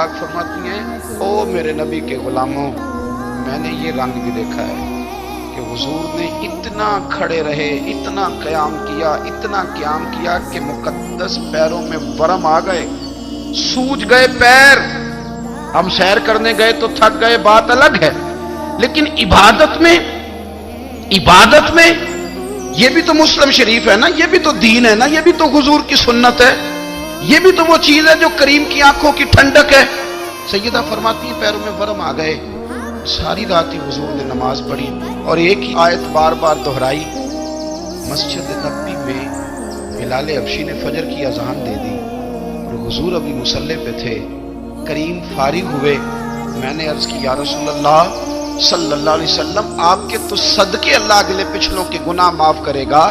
پاک فرماتی ہیں او میرے نبی کے غلاموں، میں نے یہ رنگ بھی دیکھا ہے کہ حضور نے اتنا کھڑے رہے، اتنا قیام کیا، اتنا قیام کیا کہ مقدس پیروں میں ورم آ گئے، سوج گئے پیر۔ ہم سیر کرنے گئے تو تھک گئے، بات الگ ہے، لیکن عبادت میں یہ بھی تو مسلم شریف ہے نا، یہ بھی تو دین ہے نا، یہ بھی تو حضور کی سنت ہے، یہ بھی تو وہ چیز ہے جو کریم کی آنکھوں کی ٹھنڈک ہے۔ سیدہ فرماتی ہیں پیروں میں ورم آ گئے، ساری رات ہی حضور نے نماز پڑھی اور ایک ہی آیت بار بار دہرائی۔ مسجد نبوی میں بلال حبشی نے فجر کی اذان دے دی اور حضور ابھی مصلی پہ تھے، کریم فارغ ہوئے۔ میں نے عرض کی یا رسول اللہ صلی اللہ علیہ وسلم، آپ کے تو صدقے اللہ اگلے پچھلوں کے گناہ معاف کرے گا،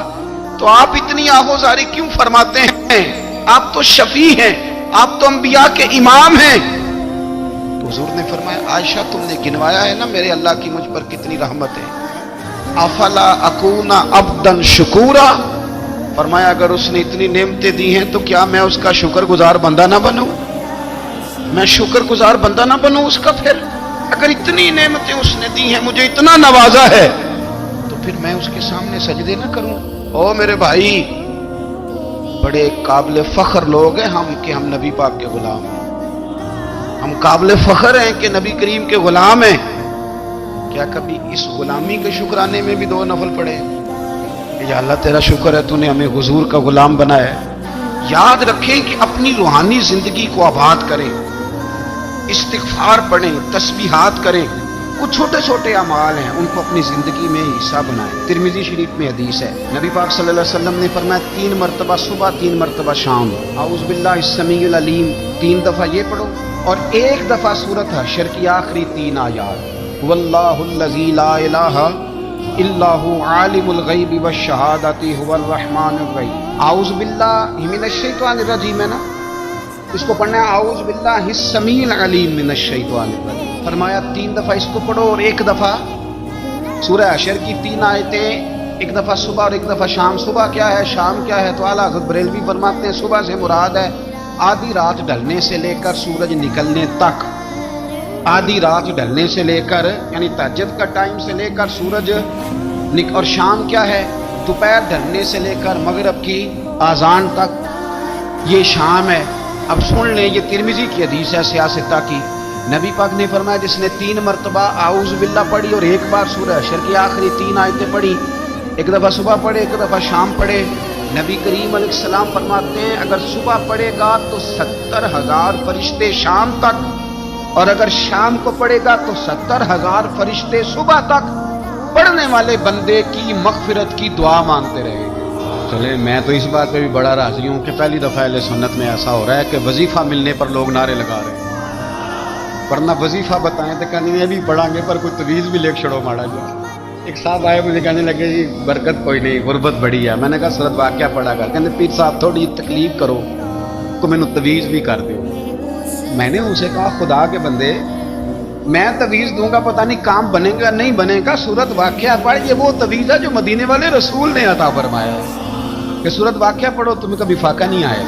تو آپ اتنی آہوزاری کیوں فرماتے ہیں؟ آپ تو شفیع ہیں، آپ تو انبیاء کے امام ہیں۔ تو حضور نے فرمایا عائشہ تم نے گنوایا ہے نا میرے اللہ کی مجھ پر کتنی رحمت ہے، افلا اکون عبدا شکورا، فرمایا اگر اس نے اتنی نعمتیں دی ہیں تو کیا میں اس کا شکر گزار بندہ نہ بنوں؟ میں شکر گزار بندہ نہ بنوں اس کا؟ پھر اگر اتنی نعمتیں اس نے دی ہیں، مجھے اتنا نوازا ہے، تو پھر میں اس کے سامنے سجدے نہ کروں؟ او میرے بھائی، بڑے قابل فخر لوگ ہیں ہم کہ ہم نبی پاک کے غلام ہیں، ہم قابل فخر ہیں کہ نبی کریم کے غلام ہیں۔ کیا کبھی اس غلامی کے شکرانے میں بھی 2 نفل پڑھے کہ یا اللہ تیرا شکر ہے تو نے ہمیں حضور کا غلام بنایا ہے؟ یاد رکھیں کہ اپنی روحانی زندگی کو آباد کریں، استغفار پڑھیں، تسبیحات کریں، کچھ چھوٹے چھوٹے اعمال ہیں ان کو اپنی زندگی میں حصہ بنائیں۔ ترمذی شریف میں حدیث ہے، نبی پاک صلی اللہ علیہ وسلم نے فرمایا 3 مرتبہ صبح 3 مرتبہ شام اعوذ باللہ السمیع العلیم 3 دفعہ یہ پڑھو، اور 1 دفعہ سورۃ حشر کی آخری 3 آیات، واللہ الذی لا الہ الا هو عالم الغیب والشہادۃ هو الرحمن الرحیم۔ اعوذ باللہ من الشیطان الرجیم ہے نا، اس کو پڑھنا ہے اعوذ باللہ السمیع العلیم من الشیطان الرجیم، فرمایا 3 دفعہ اس کو پڑھو اور 1 دفعہ سورہ حشر کی 3 آیتیں، 1 دفعہ صبح اور 1 دفعہ شام۔ صبح کیا ہے، شام کیا ہے؟ تو اعلیٰ حضرت بریلوی فرماتے ہیں صبح سے مراد ہے آدھی رات ڈھلنے سے لے کر سورج نکلنے تک، آدھی رات ڈھلنے سے لے کر یعنی تہجد کا ٹائم سے لے کر سورج اور شام کیا ہے، دوپہر ڈھلنے سے لے کر مغرب کی اذان تک، یہ شام ہے۔ اب سن لیں، یہ ترمذی کی حدیث ہے سیاستہ کی، نبی پاک نے فرمایا جس نے 3 مرتبہ اعوذ باللہ پڑھی اور 1 بار سورہ حشر کی آخری 3 آیتیں پڑھی، 1 دفعہ صبح پڑھے 1 دفعہ شام پڑھے، نبی کریم علیہ السلام فرماتے ہیں اگر صبح پڑھے گا تو 70,000 فرشتے شام تک، اور اگر شام کو پڑھے گا تو 70,000 فرشتے صبح تک پڑھنے والے بندے کی مغفرت کی دعا مانگتے رہیں گے۔ چلے میں تو اس بات پہ بھی بڑا راضی ہوں کہ پہلی دفعہ اہل سنت میں ایسا ہو رہا ہے کہ وظیفہ ملنے پر لوگ نعرے لگا رہے ہیں، ورنہ وظیفہ بتائیں تو کہنے میں بھی پڑھیں گے پر کوئی تویز بھی لکھ چھوڑو ماڑا جا۔ ایک صاحب آئے مجھے کہنے لگے جی برکت کوئی نہیں، غربت بڑی ہے، میں نے کہا سرت واقعہ پڑھا کر، کہنے پیر صاحب تھوڑی تکلیف کرو تو میں نے تویز بھی کر دوں۔ میں نے اسے کہا خدا کے بندے میں تویز دوں گا پتہ نہیں کام بنے گا نہیں بنے گا، سورت واقعہ پڑھ، یہ وہ تویز ہے جو مدینے والے رسول نے عطا فرمایا ہے کہ سورت واقعہ پڑھو تمہیں کبھی فاقہ نہیں آئے گا۔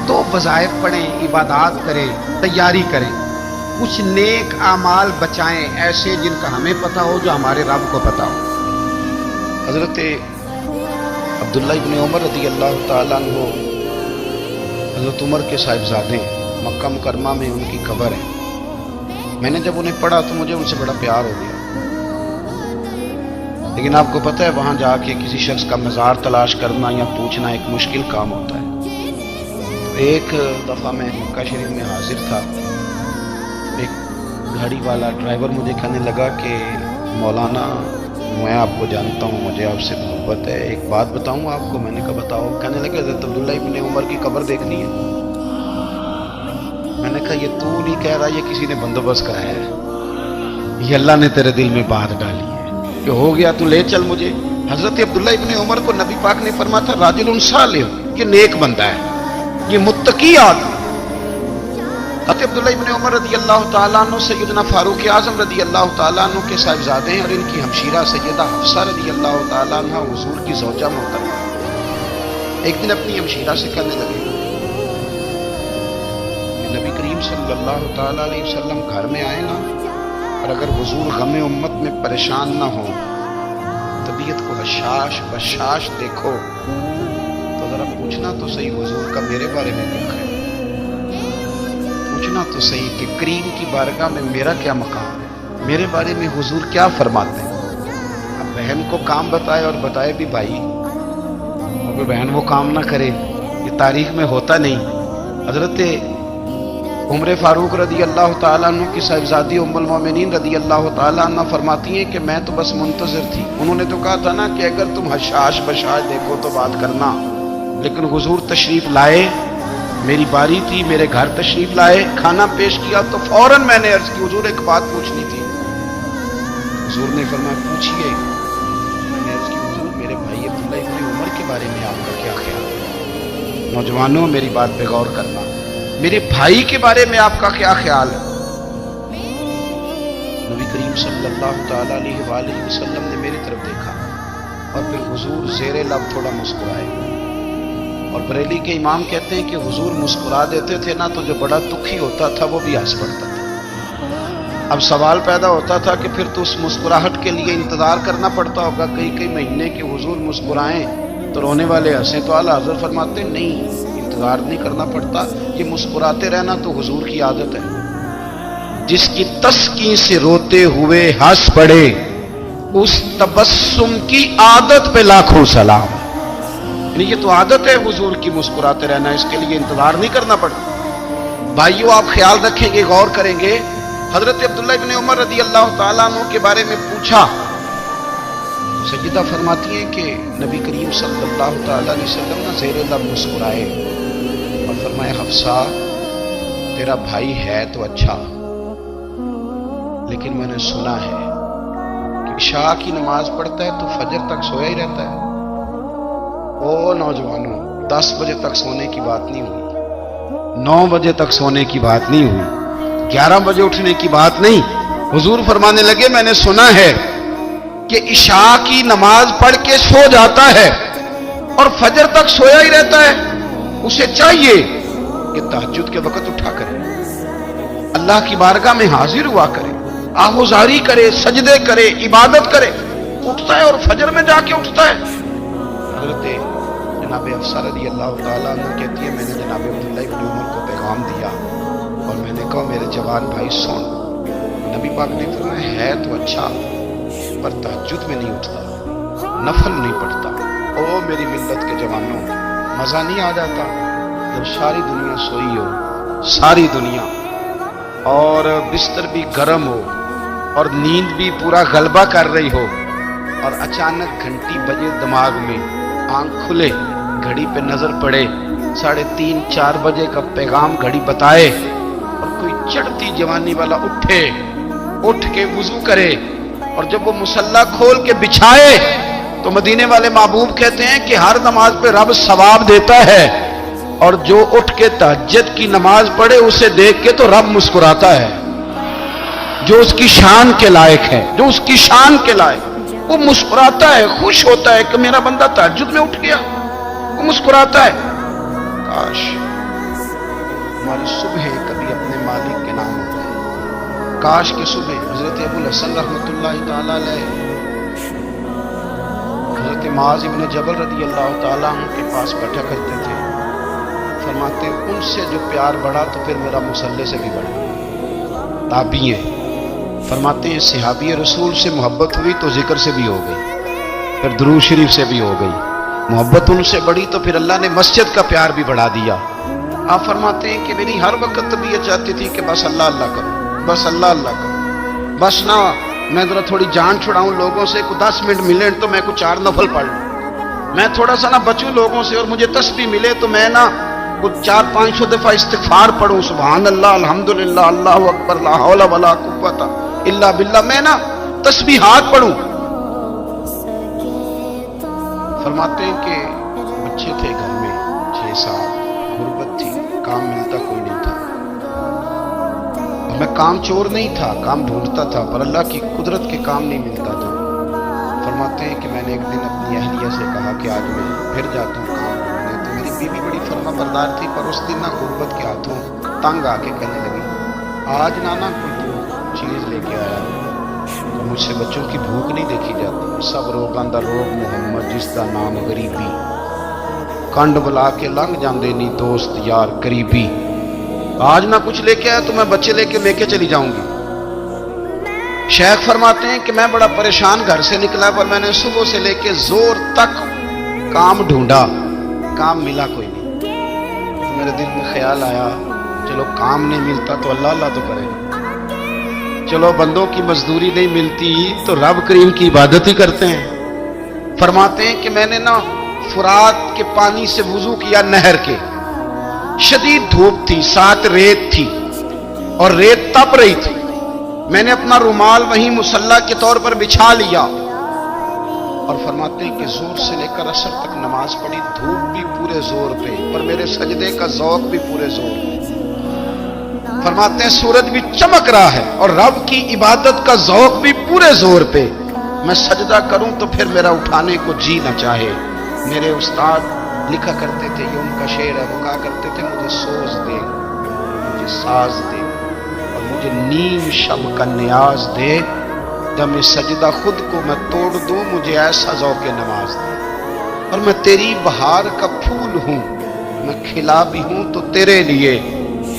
تو وظائف پڑھیں، عبادات کریں، تیاری کریں، کچھ نیک اعمال بچائیں ایسے جن کا ہمیں پتہ ہو، جو ہمارے رب کو پتہ ہو۔ حضرت عبداللہ ابن عمر رضی اللہ تعالیٰ عنہ حضرت عمر کے صاحبزادے ہیں، مکہ مکرمہ میں ان کی قبر ہے۔ میں نے جب انہیں پڑھا تو مجھے ان سے بڑا پیار ہو گیا، لیکن آپ کو پتہ ہے وہاں جا کے کسی شخص کا مزار تلاش کرنا یا پوچھنا ایک مشکل کام ہوتا ہے۔ ایک دفعہ میں مکہ شریف میں حاضر تھا، ایک گاڑی والا ڈرائیور مجھے کہنے لگا کہ مولانا میں آپ کو جانتا ہوں، مجھے آپ سے محبت ہے، ایک بات بتاؤں آپ کو؟ میں نے کہا بتاؤ۔ کہنے لگا حضرت عبداللہ ابن عمر کی قبر دیکھنی ہے۔ میں نے کہا یہ تو نہیں کہہ رہا، یہ کسی نے بندوبست کرایا ہے، یہ اللہ نے تیرے دل میں بات ڈالی ہے کہ ہو گیا تو لے چل مجھے۔ حضرت عبداللہ ابن عمر کو نبی پاک نے فرمایا تھا راجل صالح، یہ نیک بندہ ہے، یہ متقی آدمی۔ حضرت عبداللہ ابن عمر رضی اللہ تعالیٰ عنہ سیدنا فاروق اعظم رضی اللہ تعالیٰ عنہ کے صاحبزادے ہیں، اور ان کی ہمشیرہ سیدہ حفصہ رضی اللہ تعالیٰ عنہ حضور کی زوجہ محترمہ۔ ایک دن اپنی ہمشیرہ سے کہنے لگے नबी करीम सल्लल्लाहु ताला अलैहि वसल्लम घर में आए ना, और अगर हुजूर गम उम्मत में परेशान ना हो, तबीयत को हशाश बशाश देखो, तो जरा पूछना तो सही हुजूर का मेरे बारे में क्या है, पूछना तो सही कि करीम की बारगाह में मेरा क्या मकाम है, मेरे बारे में हुजूर क्या फरमाते हैं। अब बहन को काम बताए और बताए भी भाई, और बहन वो काम ना करे, ये तारीख में होता नहीं। हजरत उमर फारूक रदी अल्लाह ताला अन्हु की साहिबजादी उम्मुल मोमिनीन रदी अल्लाह ताला अन्हा फरमाती हैं कि मैं तो बस मुंतज़िर थी। उन्होंने तो कहा था ना कि अगर तुम हशाश बशाश देखो तो बात करना, लेकिन हुजूर तशरीफ लाए, मेरी बारी थी, मेरे घर तशरीफ लाए, खाना पेश किया तो फौरन मैंने अर्ज की हुजूर एक बात पूछनी थी। हुजूर ने फरमाया पूछिए। मैंने अर्ज की हुजूर मेरे भाई अब्दुल्लाह इब्न उमर के बारे में आपका क्या ख्याल है। नौजवानों मेरी बात पे गौर करना, मेरे भाई के बारे में आपका क्या ख्याल है। नबी करीम सल्लल्लाहु ताला अलैहि वसल्लम ने मेरी तरफ देखा और फिर हुजूर ज़ेरे लब थोड़ा मुस्कुराए। और बरेली के इमाम कहते हैं कि हुजूर मुस्कुरा देते थे ना, तो जो बड़ा दुखी होता था वो भी हंस पड़ता था। अब सवाल पैदा होता था कि फिर तो उस मुस्कुराहट के लिए इंतजार करना पड़ता होगा कई कई महीने कि हुजूर मुस्कुराएं तो रोने वाले हंसे। तो आला हज़रत फरमाते नहीं, इंतजार नहीं करना पड़ता, ये मुस्कुराते रहना तो हुजूर की आदत है। जिसकी तस्कीन से रोते हुए हंस पड़े, उस तबस्सुम की आदत पे लाखों सलाम। ये तो आदत है हुजूर की मुस्कुराते रहना, इसके लिए इंतजार नहीं करना पड़ता। भाइयों आप ख्याल रखेंगे, गौर करेंगे। हजरत अब्दुल्ला इब्न उमर रदी अल्लाह ताला अन्हु के बारे में पूछा, सज्जिदा फरमाती हैं कि नबी करीम सल्लल्लाहु ताला अलैहि वसल्लम ना ज़ेरे लब मुस्कुराए और फरमाया हफ्सा तेरा भाई है तो अच्छा, लेकिन मैंने सुना है कि इशा की नमाज पढ़ता है तो फजर तक सोया ही रहता है। ओ नौजवानों, 10 बजे तक सोने की बात नहीं हुई, 9 बजे तक सोने की बात नहीं हुई, 11 बजे उठने की बात नहीं। हुजूर फरमाने लगे मैंने सुना है कि इशा की नमाज पढ़ के सो जाता है और फजर तक सोया ही रहता है। उसे चाहिए कि तहज्जुद के वक्त उठा करे, अल्लाह की बारगाह में हाजिर हुआ करे, आहुजारी करे, सजदे करे, इबादत करे। उठता है और फजर में जाके उठता है। हज़रत जनाब हफ्सा रज़ी अल्लाह ताला अन्हा कहती है मैंने जनाब अब्दुल्लाह इब्न उमर को पैगाम दिया और मैंने कहा मेरे जवान भाई सुन, नबी पाक ने फरमाया है तो अच्छा, पर तहज्जुद में नहीं उठता, नफल नहीं पढ़ता। ओ मेरी मिल्लत के जवानों, मजा नहीं आ जाता जब सारी दुनिया सोई हो, सारी दुनिया, और बिस्तर भी गर्म हो और नींद भी पूरा गलबा कर रही हो, और अचानक घंटी बजे दिमाग में, आंख खुले, घड़ी पे नजर पड़े 3:30 4 बजे का पैगाम घड़ी बताए, और कोई चढ़ती जवानी वाला उठे, उठ के वुजू करे, और जब वो मुसल्ला खोल के बिछाए तो मदीने वाले महबूब कहते हैं कि हर नमाज पे रब सवाब देता है, और जो उठ के तहज्जुद की नमाज पढ़े उसे देख के तो रब मुस्कुराता है। जो उसकी शान के लायक है, जो उसकी शान के लायक, वो मुस्कुराता है, खुश होता है कि मेरा बंदा तहज्जुद में उठ गया, वो मुस्कुराता है। काश हमारी सुबह कभी अपने मालिक के नाम हो जाए। काश के सुबह हजरत अबुल हसन रहमतुल्लाह ताला अलैह हजरत मुआज़ इब्न जबल रदी अल्लाह ताला अन्हु के पास बैठा करते थे। फरमाते उनसे जो प्यार बढ़ा तो फिर मेरा मुसल्ले से भी बढ़ा। ताबी हैं, फरमाते हैं सहाबी रसूल से मोहब्बत हुई तो जिक्र से भी हो गई, फिर दुरूद शरीफ से भी हो गई। मोहब्बत उनसे बढ़ी तो फिर अल्लाह ने मस्जिद का प्यार भी बढ़ा दिया। आप फरमाते हैं कि मेरी हर वक्त तबीयत चाहती थी कि बस अल्लाह अल्लाह करो, बस अल्लाह अल्लाह करो, बस ना मैं जरा थोड़ी जान छुड़ाऊं लोगों से, कुछ 10 मिनट मिले तो मैं कुछ 4 नफल पढ़ लूं, मैं थोड़ा सा ना बचूं लोगों से, और मुझे तस्बीह मिले तो मैं ना कुछ 400-500 दफा इस्तिगफार पढ़ूं, सुभान अल्लाह, अल्हम्दुलिल्लाह, अल्लाहु अकबर, ला हौला वला कुव्वता इल्ला बिल्लाह, मैं ना तस्बीहात पढ़ूं। फरमाते हैं कि बच्चे थे घर में 6-7, गुर्बत थी, काम मिलता कोई नहीं था, और मैं काम चोर नहीं था, काम ढूंढता था, पर अल्लाह की कुदरत के काम नहीं मिलता था। फरमाते हैं कि मैंने एक दिन अपनी अहलिया से कहा कि आज मैं फिर जाता हूँ काम ढूंढने, तो मेरी बीवी बड़ी फर्मा बरदार थी, पर उस दिन ना गुर्बत के हाथों तंग आके कहने लगी, आज नाना कोई तो चीज लेके आया, तो मुझसे बच्चों की भूख नहीं देखी जाती, सब रोगां दा रोग मुहम्मद जिसका नाम गरीबी, कंड बुला के लंघ जाते नहीं दोस्त यार करीबी, आज ना कुछ लेके आया तो मैं बच्चे लेके चली जाऊंगी। शेख फरमाते हैं कि मैं बड़ा परेशान घर से निकला, पर मैंने सुबह से लेके जोर तक काम ढूंढा, काम मिला कोई नहीं। तो मेरे दिल में ख्याल आया, चलो काम नहीं मिलता तो अल्लाह अल्लाह तो करेगा, चलो बंदों की मजदूरी नहीं मिलती तो रब करीम की इबादत ही करते हैं। फरमाते हैं कि मैंने ना फुरात के पानी से वुजू किया, नहर के, शदीद धूप थी, साथ रेत थी और रेत तप रही थी। मैंने अपना रुमाल वहीं मुसल्ला के तौर पर बिछा लिया और फरमाते हैं कि जोर से लेकर असर तक नमाज पढ़ी, धूप भी पूरे जोर पे पर मेरे सजदे का ज़ौक़ भी पूरे जोर पे। फरमाते हैं सूरज भी चमक रहा है और रब की इबादत का ज़ौक़ भी पूरे जोर पे, मैं सजदा करूं तो फिर मेरा उठाने को जी न चाहे। मेरे उस्ताद लिखा करते थे, ये उनका शेर है, वो कहा करते थे, मुझे सोज दे, मुझे साज दे और मुझे नीम शब का न्याज दे, दम सजदा खुद को मैं तोड़ दूं, मुझे ऐसा ज़ौक़े नमाज दे। और मैं तेरी बहार का फूल हूं, मैं खिला भी हूं तो तेरे लिए,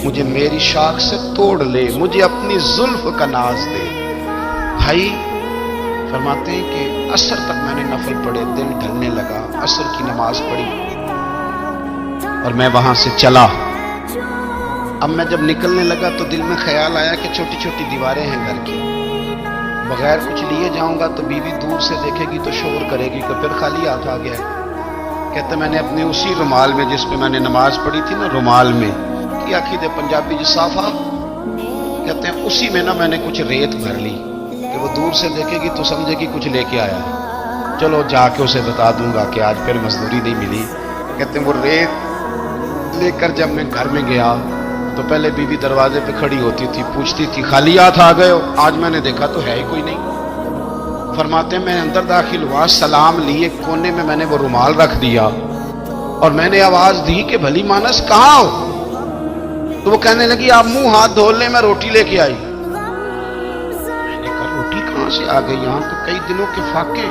मुझे मेरी शाख से तोड़ ले, मुझे अपनी जुल्फ का नाज दे। भाई फरमाते हैं कि असर तक मैंने नफल पढ़े, दिन ढलने लगा, असर की नमाज पढ़ी और मैं वहां से चला। अब मैं जब निकलने लगा तो दिल में ख्याल आया कि छोटी छोटी दीवारें हैं घर की, बगैर कुछ लिए जाऊंगा तो बीवी दूर से देखेगी तो शोर करेगी कि फिर खाली हाथ आ गया। कहते मैंने अपने उसी रुमाल में जिस पे मैंने नमाज पढ़ी थी ना, रुमाल में की आखी दे पंजाबी साफा, कहते हैं उसी में ना मैंने कुछ रेत भर ली कि वो दूर से देखेगी तो समझेगी कुछ लेके आया। चलो जाके उसे बता दूंगा कि आज फिर मजदूरी नहीं मिली। कहते हैं वो रेत लेकर जब मैं घर में गया तो पहले बीवी दरवाजे पे खड़ी होती थी, पूछती थी खाली हाथ आ गए हो, आज मैंने देखा तो है ही कोई नहीं। फरमाते हैं मैं अंदर दाखिल हुआ, सलाम लिए, कोने में मैंने वो रुमाल रख दिया और मैंने आवाज दी कि भली मानस कहाँ हो? तो वो कहने लगी आप मुंह हाथ धो ले, मैं रोटी लेके आई। मैंने कहा रोटी कहां से आ गई? यहां तो कई दिनों के फाके,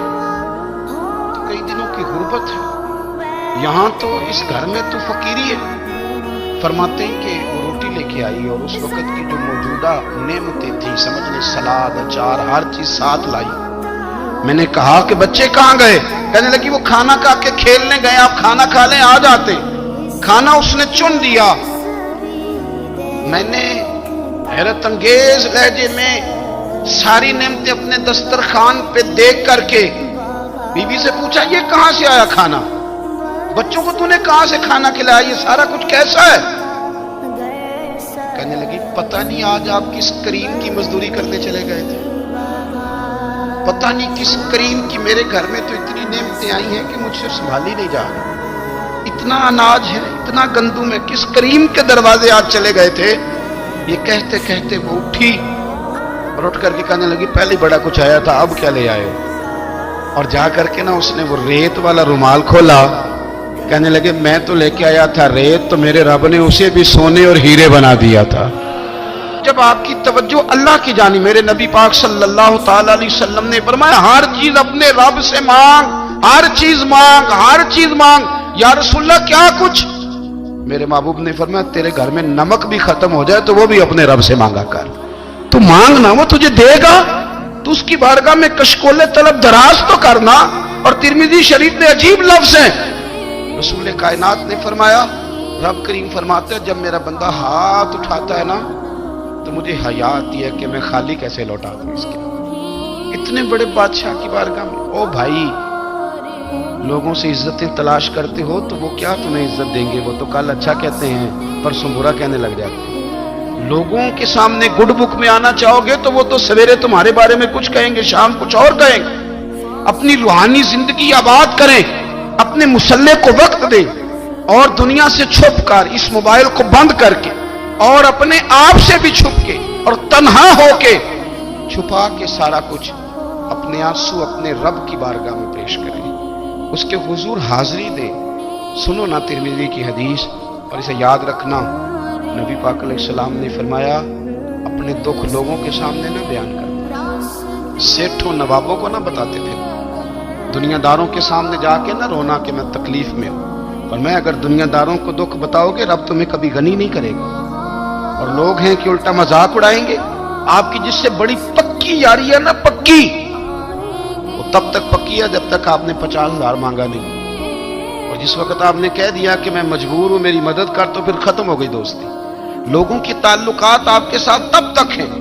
तो कई दिनों की गुर्बत है, यहां तो इस घर में तो फकीरी है। फरमाते हैं कि वो रोटी लेके आई और उस वक्त की जो मौजूदा नेमतें थी, समझ ले सलाद, अचार, हर चीज साथ लाई। मैंने कहा कि बच्चे कहां गए? कहने लगी वो खाना खा के खेलने गए, आप खाना खा लें आ जाते। खाना उसने चुन दिया। मैंने हैरत अंगेज लहजे में सारी नेमतें अपने दस्तरखान पे देख करके बीवी से पूछा ये कहां से आया खाना? बच्चों को तूने कहां से खाना खिलाया? ये सारा कुछ कैसा है? कहने लगी पता नहीं आज आप किस करीम की मजदूरी करने चले गए थे, पता नहीं किस करीम की। मेरे घर में तो इतनी नेमतें आई हैं कि मुझसे संभाली नहीं जा रही, इतना अनाज है, इतना गंदुम है, किस करीम के दरवाजे आज चले गए थे? ये कहते कहते वो उठी और उठ करके कहने लगी पहले बड़ा कुछ आया था, अब क्या ले आए हो? और जा करके ना उसने वो रेत वाला रुमाल खोला। कहने लगे मैं तो लेके आया था रेत, तो मेरे रब ने उसे भी सोने और हीरे बना दिया था। जब आपकी तवज्जो अल्लाह की जानी, मेरे नबी पाक सल्लल्लाहु ताला अलैहि वसल्लम ने फरमाया हर चीज अपने रब से मांग, हर चीज मांग, हर चीज मांग। या रसूलल्लाह क्या कुछ? मेरे महबूब ने फरमाया तेरे घर में नमक भी खत्म हो जाए तो वो भी अपने रब से मांगा कर। तू मांगना, वो तुझे देगा, तू उसकी बारगाह में कशकोले तलब दराज तो करना। और तिरमिजी शरीफ में अजीब लफ्ज है, रसूल कायनात ने फरमाया, रब करीम फरमाते हैं जब मेरा बंदा हाथ उठाता है ना तो मुझे हया आती है कि मैं खाली कैसे लौटा दूं इसके। इतने बड़े बादशाह की बारगाह में, ओ भाई लोगों से इज्जतें तलाश करते हो तो वो क्या तुम्हें इज्जत देंगे? वो तो कल अच्छा कहते हैं परसों बुरा कहने लग जाते हैं। लोगों के सामने गुड बुक में आना चाहोगे तो वो तो सवेरे तुम्हारे बारे में कुछ कहेंगे, शाम कुछ और कहेंगे। अपनी रूहानी जिंदगी आबाद करें, अपने मुसल्ले को वक्त दें और दुनिया से छुप कर इस मोबाइल को बंद करके और अपने आप से भी छुप के और तन्हा होके छुपा के सारा कुछ अपने आंसू अपने रब की बारगाह में पेश करें, उसके हुजूर हाजिरी दे। सुनो ना तिरमिज़ी की हदीस और इसे याद रखना, نبی پاک علیہ السلام نے فرمایا اپنے دکھ لوگوں کے سامنے نہ بیان کرنا، سیٹھوں نوابوں کو نہ بتاتے تھے، دنیا داروں کے سامنے جا کے نہ رونا کہ میں تکلیف میں ہوں، پر میں اگر دنیا داروں کو دکھ بتاؤ گے رب تمہیں کبھی غنی نہیں کرے گا۔ اور لوگ ہیں کہ الٹا مذاق اڑائیں گے، آپ کی جس سے بڑی پکی یاری ہے نا، پکی، وہ تب تک پکی ہے جب تک آپ نے 50,000 مانگا نہیں، اور جس وقت آپ نے کہہ دیا کہ میں مجبور ہوں میری مدد کر، تو پھر ختم ہو گئی دوستی۔ لوگوں کی تعلقات آپ کے ساتھ تب تک ہیں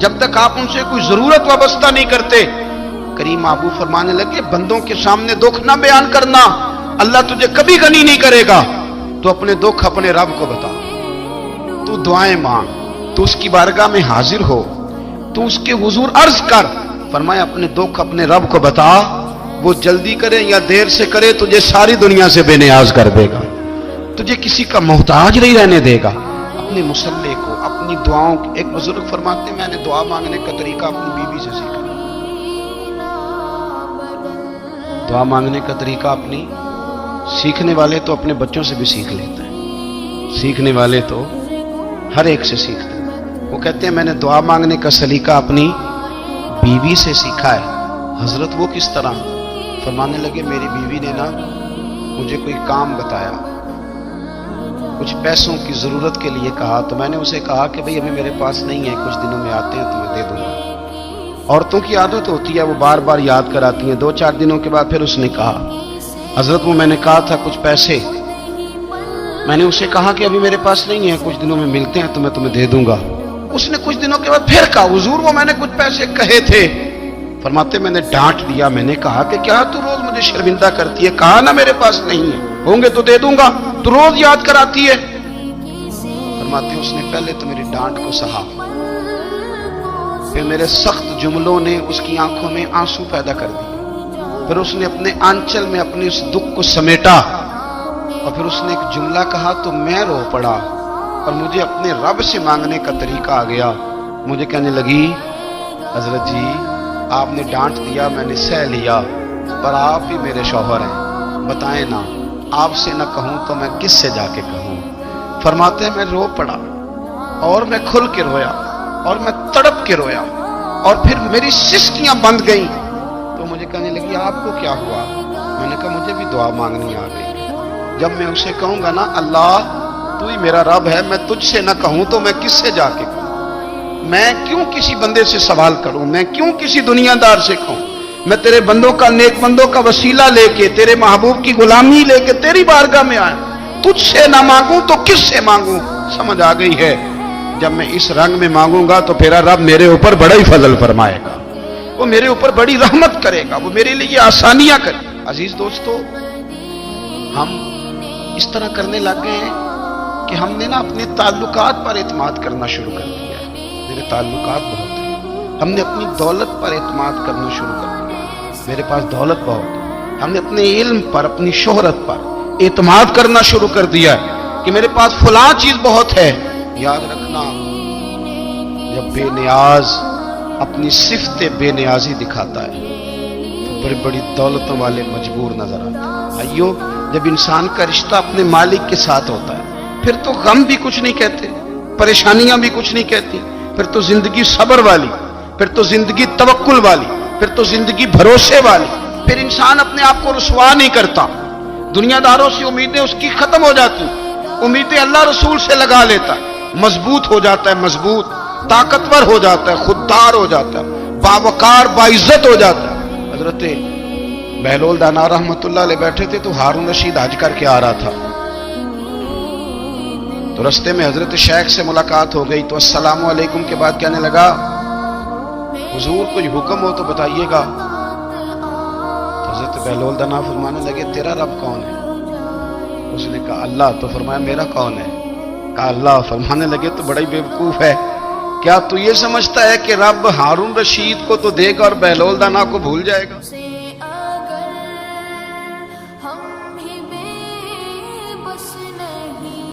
جب تک آپ ان سے کوئی ضرورت وابستہ نہیں کرتے۔ کریم آبو فرمانے لگے بندوں کے سامنے دکھ نہ بیان کرنا، اللہ تجھے کبھی غنی نہیں کرے گا، تو اپنے دکھ اپنے رب کو بتا، تو دعائیں مانگ، تو اس کی بارگاہ میں حاضر ہو، تو اس کے حضور عرض کر۔ فرمایا اپنے دکھ اپنے رب کو بتا، وہ جلدی کرے یا دیر سے کرے تجھے ساری دنیا سے بے نیاز کر دے گا، تجھے کسی کا محتاج نہیں رہنے دے گا۔ اپنے مسلح کو، اپنی دعاؤں، ایک بزرگ فرماتے ہیں میں نے دعا مانگنے کا طریقہ اپنی بیوی سے سیکھا، دعا مانگنے کا طریقہ اپنی، سیکھنے والے تو اپنے بچوں سے بھی سیکھ لیتے ہیں، سیکھنے والے تو ہر ایک سے سیکھتے ہیں۔ وہ کہتے ہیں میں نے دعا مانگنے کا سلیقہ اپنی بیوی سے سیکھا ہے۔ حضرت وہ کس طرح؟ فرمانے لگے میری بیوی نے نا مجھے کوئی کام بتایا، کچھ پیسوں کی ضرورت کے لیے کہا، تو میں نے اسے کہا کہ بھئی ابھی میرے پاس نہیں ہے، کچھ دنوں میں آتے ہیں تو میں دے دوں گا۔ عورتوں کی عادت ہوتی ہے وہ بار بار یاد کراتی ہیں، 2-4 دنوں کے بعد پھر اس نے کہا حضرت وہ میں نے کہا تھا کچھ پیسے، میں نے اسے کہا کہ ابھی میرے پاس نہیں ہے، کچھ دنوں میں ملتے ہیں تو میں تمہیں دے دوں گا۔ اس نے کچھ دنوں کے بعد پھر کہا حضور وہ میں نے کچھ پیسے کہے تھے۔ فرماتے میں نے ڈانٹ دیا، میں نے کہا کہ کیا تو روز مجھے شرمندہ کرتی ہے، کہا نا میرے پاس نہیں ہے، ہوں گے تو دے دوں گا، تو روز یاد کراتی ہے۔ فرماتے اس نے پہلے تو میری ڈانٹ کو سہا، پھر میرے سخت جملوں نے اس کی آنکھوں میں آنسو پیدا کر دیے، پھر اس نے اپنے آنچل میں اپنے اس دکھ کو سمیٹا، اور پھر اس نے ایک جملہ کہا تو میں رو پڑا، اور مجھے اپنے رب سے مانگنے کا طریقہ آ گیا۔ مجھے کہنے لگی حضرت جی آپ نے ڈانٹ دیا، میں نے سہ لیا، پر آپ ہی میرے شوہر ہیں، بتائیں نا آپ سے نہ کہوں تو میں کس سے جا کے کہوں۔ فرماتے ہیں میں رو پڑا، اور میں کھل کے رویا، اور میں تڑپ کے رویا، اور پھر میری سسکیاں بند گئیں، تو مجھے کہنے لگی آپ کو کیا ہوا؟ میں نے کہا مجھے بھی دعا مانگنی آ گئی، جب میں اسے کہوں گا نا اللہ تو ہی میرا رب ہے، میں تجھ سے نہ کہوں تو میں کس سے جا کے کہوں؟ میں کیوں کسی بندے سے سوال کروں؟ میں کیوں کسی دنیا دار سے کہوں؟ میں تیرے بندوں کا، نیک بندوں کا وسیلہ لے کے، تیرے محبوب کی غلامی لے کے تیری بارگاہ میں آیا، تجھ سے نہ مانگوں تو کس سے مانگوں؟ سمجھ آ گئی ہے جب میں اس رنگ میں مانگوں گا تو پھر رب میرے اوپر بڑا ہی فضل فرمائے گا، وہ میرے اوپر بڑی رحمت کرے گا، وہ میرے لیے آسانیاں کرے۔ عزیز دوستو ہم اس طرح کرنے لگ گئے ہیں کہ ہم نے نا اپنے تعلقات پر اعتماد کرنا شروع کر دیا ہے، میرے تعلقات بہت ہیں، ہم نے اپنی دولت پر اعتماد کرنا شروع کر دیا ہے، میرے پاس دولت بہت ہے، ہم نے اپنے علم پر، اپنی شہرت پر اعتماد کرنا شروع کر دیا ہے کہ میرے پاس فلاں چیز بہت ہے۔ یاد رکھنا جب بے نیاز اپنی صفت بے نیازی دکھاتا ہے تو بڑی بڑی دولتوں والے مجبور نظر آتے ہیں۔ بھائیو جب انسان کا رشتہ اپنے مالک کے ساتھ ہوتا ہے پھر تو غم بھی کچھ نہیں کہتے، پریشانیاں بھی کچھ نہیں کہتی، پھر تو زندگی صبر والی، پھر تو زندگی توکل والی، پھر تو زندگی بھروسے والی، پھر انسان اپنے آپ کو رسوا نہیں کرتا، دنیا داروں سے امیدیں اس کی ختم ہو جاتی، امیدیں اللہ رسول سے لگا لیتا ہے، مضبوط ہو جاتا ہے، مضبوط، طاقتور ہو جاتا ہے، خوددار ہو جاتا ہے، باوقار باعزت ہو جاتا ہے۔ حضرت بہلول دانا رحمت اللہ علیہ بیٹھے تھے تو ہارون رشید حج کر کے آ رہا تھا، تو رستے میں حضرت شیخ سے ملاقات ہو گئی تو السلام علیکم کے بعد کہنے لگا حضور کچھ حکم ہو تو بتائیے گا۔ تو حضرت بہلول دانا فرمانے لگے تیرا رب کون ہے؟ اس نے کہا اللہ۔ تو فرمایا میرا کون ہے؟ کہا اللہ۔ فرمانے لگے تو بڑا ہی بیوقوف ہے، کیا تو یہ سمجھتا ہے کہ رب ہارون رشید کو تو دے گا اور بہلول دانا کو بھول جائے گا؟